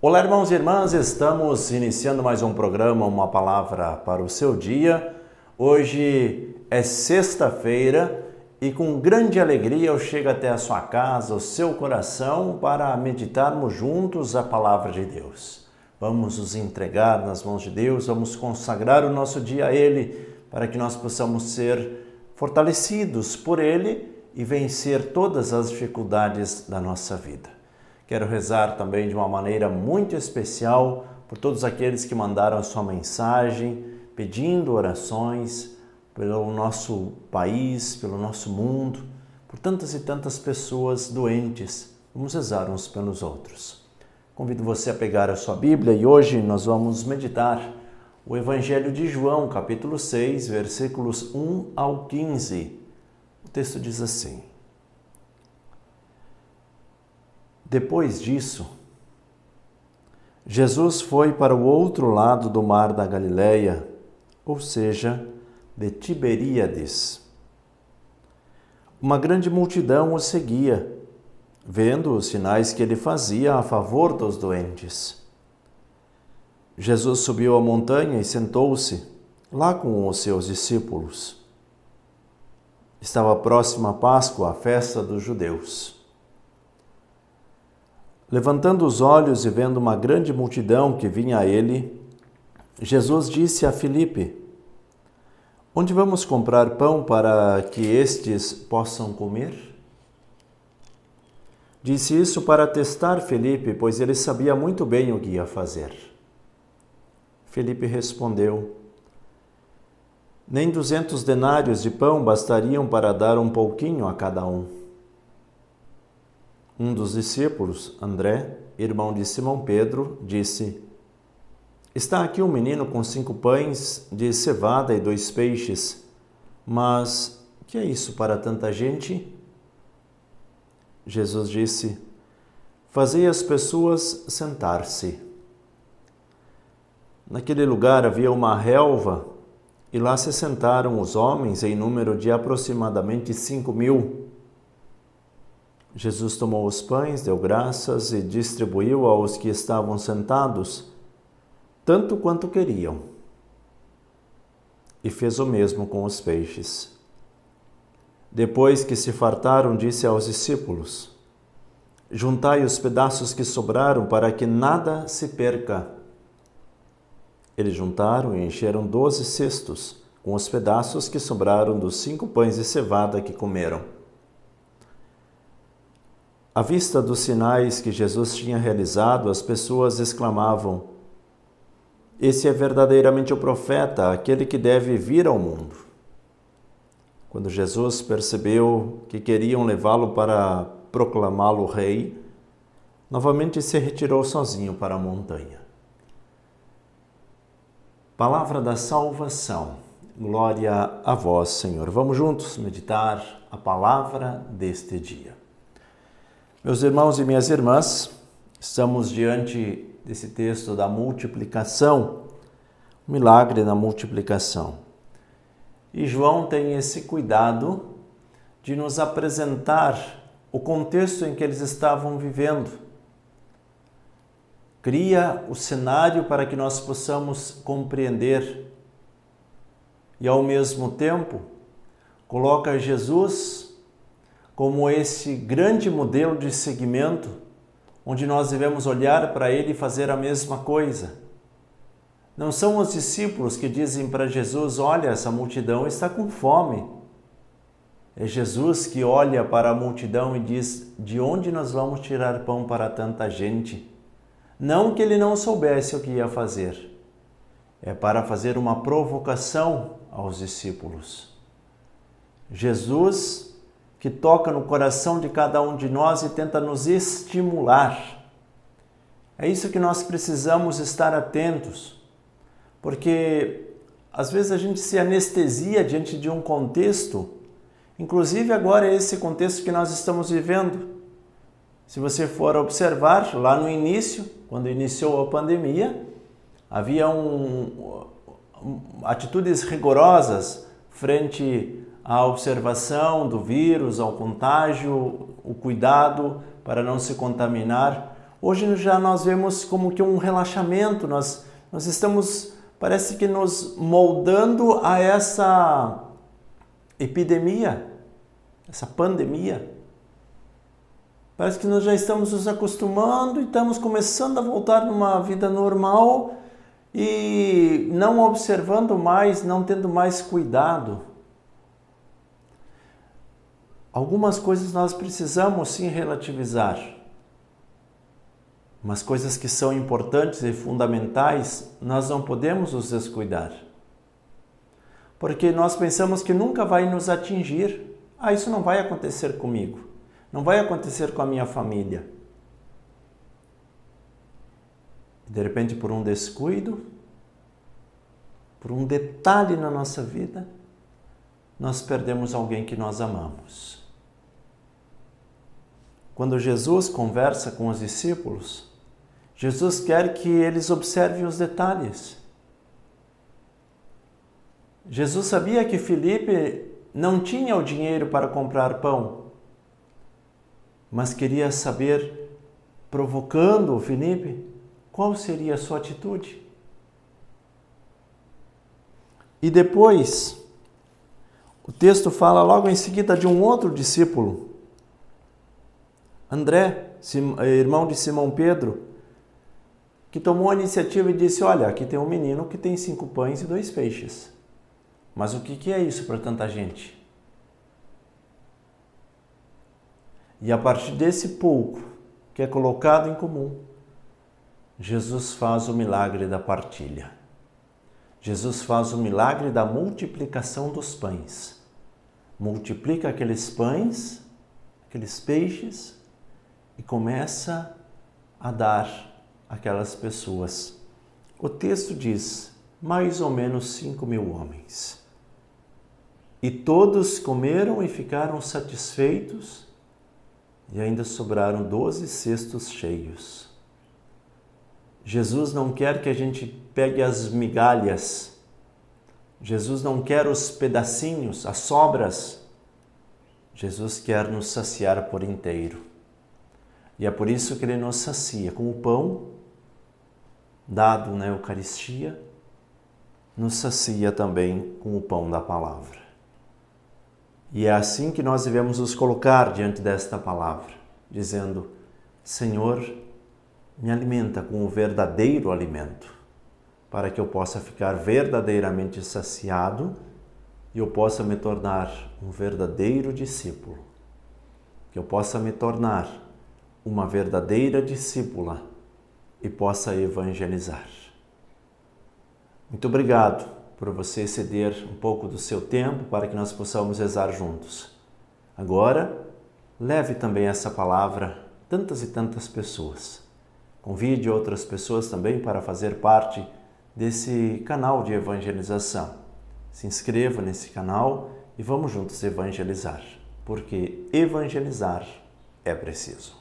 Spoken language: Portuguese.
Olá, irmãos e irmãs, estamos iniciando mais um programa, uma palavra para o seu dia. Hoje é sexta-feira e com grande alegria eu chego até a sua casa, o seu coração, para meditarmos juntos a palavra de Deus. Vamos nos entregar nas mãos de Deus, vamos consagrar o nosso dia a Ele, para que nós possamos ser fortalecidos por Ele e vencer todas as dificuldades da nossa vida. Quero rezar também de uma maneira muito especial por todos aqueles que mandaram a sua mensagem, pedindo orações pelo nosso país, pelo nosso mundo, por tantas e tantas pessoas doentes. Vamos rezar uns pelos outros. Convido você a pegar a sua Bíblia e hoje nós vamos meditar o Evangelho de João, capítulo 6, versículos 1 ao 15. O texto diz assim: Depois disso, Jesus foi para o outro lado do mar da Galileia, ou seja, de Tiberíades. Uma grande multidão o seguia, vendo os sinais que ele fazia a favor dos doentes. Jesus subiu a montanha e sentou-se lá com os seus discípulos. Estava próxima a Páscoa, a festa dos judeus. Levantando os olhos e vendo uma grande multidão que vinha a ele, Jesus disse a Filipe: Onde vamos comprar pão para que estes possam comer? Disse isso para testar Filipe, pois ele sabia muito bem o que ia fazer. Filipe respondeu: Nem 200 denários de pão bastariam para dar um pouquinho a cada um. Um dos discípulos, André, irmão de Simão Pedro, disse: Está aqui um menino com 5 pães de cevada e 2 peixes, mas que é isso para tanta gente? Jesus disse: Fazei as pessoas sentar-se. Naquele lugar havia uma relva, e lá se sentaram os homens em número de aproximadamente 5.000. Jesus tomou os pães, deu graças e distribuiu aos que estavam sentados, tanto quanto queriam. E fez o mesmo com os peixes. Depois que se fartaram, disse aos discípulos: Juntai os pedaços que sobraram para que nada se perca. Eles juntaram e encheram 12 cestos com os pedaços que sobraram dos 5 pães de cevada que comeram. À vista dos sinais que Jesus tinha realizado, as pessoas exclamavam: Esse é verdadeiramente o profeta, aquele que deve vir ao mundo. Quando Jesus percebeu que queriam levá-lo para proclamá-lo rei, novamente se retirou sozinho para a montanha. Palavra da salvação. Glória a vós, Senhor. Vamos juntos meditar a palavra deste dia. Meus irmãos e minhas irmãs, estamos diante desse texto da multiplicação, o milagre da multiplicação. E João tem esse cuidado de nos apresentar o contexto em que eles estavam vivendo. Cria o cenário para que nós possamos compreender e, ao mesmo tempo, coloca Jesus como esse grande modelo de seguimento, onde nós devemos olhar para ele e fazer a mesma coisa. Não são os discípulos que dizem para Jesus: olha, essa multidão está com fome. É Jesus que olha para a multidão e diz: de onde nós vamos tirar pão para tanta gente? Não que ele não soubesse o que ia fazer. É para fazer uma provocação aos discípulos. Jesus que toca no coração de cada um de nós e tenta nos estimular. É isso que nós precisamos estar atentos, porque às vezes a gente se anestesia diante de um contexto, inclusive agora é esse contexto que nós estamos vivendo. Se você for observar, lá no início, quando iniciou a pandemia, havia atitudes rigorosas frente à observação do vírus, ao contágio, o cuidado para não se contaminar. Hoje já nós vemos como que um relaxamento, nós estamos, parece que nos moldando a essa epidemia, essa pandemia. Parece que nós já estamos nos acostumando e estamos começando a voltar numa vida normal e não observando mais, não tendo mais cuidado. Algumas coisas nós precisamos sim relativizar, mas coisas que são importantes e fundamentais, nós não podemos nos descuidar. Porque nós pensamos que nunca vai nos atingir. Isso não vai acontecer comigo. Não vai acontecer com a minha família. De repente, por um descuido, por um detalhe na nossa vida, nós perdemos alguém que nós amamos. Quando Jesus conversa com os discípulos, Jesus quer que eles observem os detalhes. Jesus sabia que Filipe não tinha o dinheiro para comprar pão, mas queria saber, provocando o Filipe, qual seria a sua atitude. E depois, o texto fala logo em seguida de um outro discípulo, André, irmão de Simão Pedro, que tomou a iniciativa e disse, olha, aqui tem um menino que tem 5 pães e 2 peixes. Mas o que é isso para tanta gente? E a partir desse pouco que é colocado em comum, Jesus faz o milagre da partilha. Jesus faz o milagre da multiplicação dos pães. Multiplica aqueles pães, aqueles peixes e começa a dar àquelas pessoas. O texto diz, mais ou menos 5.000 homens. E todos comeram e ficaram satisfeitos, e ainda sobraram 12 cestos cheios. Jesus não quer que a gente pegue as migalhas. Jesus não quer os pedacinhos, as sobras. Jesus quer nos saciar por inteiro. E é por isso que Ele nos sacia com o pão dado na Eucaristia, nos sacia também com o pão da palavra. E é assim que nós devemos nos colocar diante desta palavra, dizendo, Senhor, me alimenta com o verdadeiro alimento, para que eu possa ficar verdadeiramente saciado e eu possa me tornar um verdadeiro discípulo, que eu possa me tornar uma verdadeira discípula e possa evangelizar. Muito obrigado por você ceder um pouco do seu tempo para que nós possamos rezar juntos. Agora, leve também essa palavra a tantas e tantas pessoas. Convide outras pessoas também para fazer parte desse canal de evangelização. Se inscreva nesse canal e vamos juntos evangelizar, porque evangelizar é preciso.